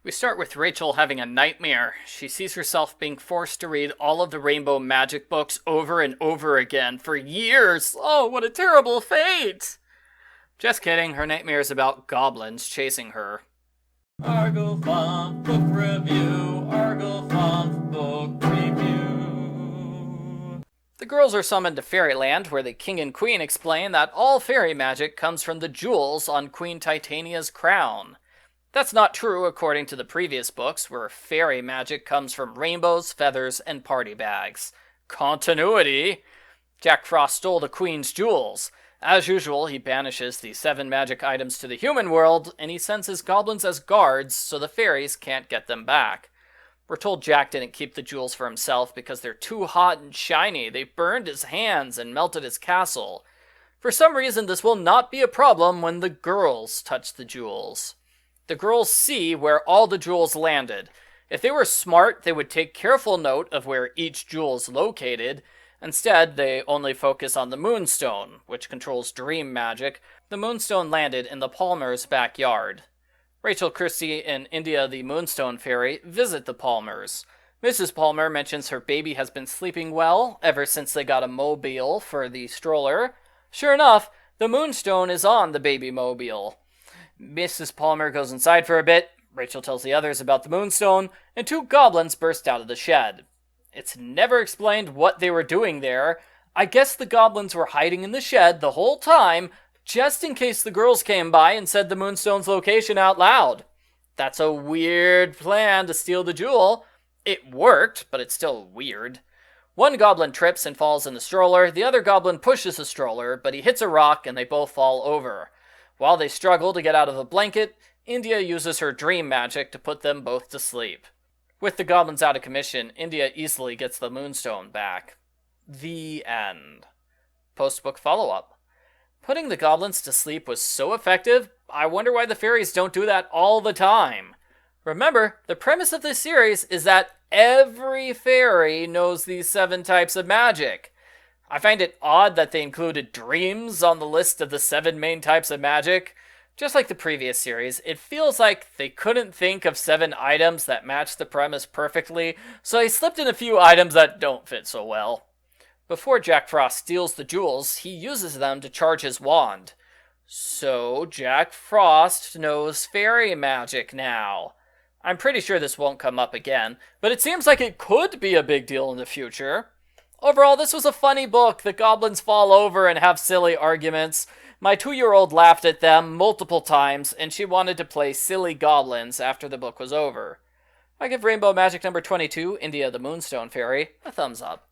We start with Rachel having a nightmare. She sees herself being forced to read all of the rainbow magic books over and over again for years. Oh, what a terrible fate! Just kidding, her nightmare is about goblins chasing her. Arglefump Book Review, Arglefump Book Review. The girls are summoned to Fairyland, where the king and queen explain that all fairy magic comes from the jewels on Queen Titania's crown. That's not true according to the previous books, where fairy magic comes from rainbows, feathers, and party bags. Continuity! Jack Frost stole the queen's jewels. As usual, he banishes the 7 magic items to the human world, and he sends his goblins as guards so the fairies can't get them back. We're told Jack didn't keep the jewels for himself because they're too hot and shiny. They burned his hands and melted his castle. For some reason, this will not be a problem when the girls touch the jewels. The girls see where all the jewels landed. If they were smart, they would take careful note of where each jewel is located. Instead, they only focus on the Moonstone, which controls dream magic. The Moonstone landed in the Palmers' backyard. Rachel, Kirsty, and India, the Moonstone fairy, visit the Palmers. Mrs. Palmer mentions her baby has been sleeping well ever since they got a mobile for the stroller. Sure enough, the Moonstone is on the baby mobile. Mrs. Palmer goes inside for a bit. Rachel tells the others about the Moonstone, and 2 goblins burst out of the shed. It's never explained what they were doing there. I guess the goblins were hiding in the shed the whole time, just in case the girls came by and said the Moonstone's location out loud. That's a weird plan to steal the jewel. It worked, but it's still weird. One goblin trips and falls in the stroller. The other goblin pushes the stroller, but he hits a rock and they both fall over. While they struggle to get out of the blanket, India uses her dream magic to put them both to sleep. With the goblins out of commission, India easily gets the Moonstone back. The end. Post-book follow-up. Putting the goblins to sleep was so effective, I wonder why the fairies don't do that all the time. Remember, the premise of this series is that every fairy knows these 7 types of magic. I find it odd that they included dreams on the list of the 7 main types of magic. Just like the previous series, it feels like they couldn't think of 7 items that match the premise perfectly, so they slipped in a few items that don't fit so well. Before Jack Frost steals the jewels, he uses them to charge his wand. So Jack Frost knows fairy magic now. I'm pretty sure this won't come up again, but it seems like it could be a big deal in the future. Overall, this was a funny book. The goblins fall over and have silly arguments. My 2-year-old laughed at them multiple times, and she wanted to play silly goblins after the book was over. I give Rainbow Magic number 22, India the Moonstone Fairy, a thumbs up.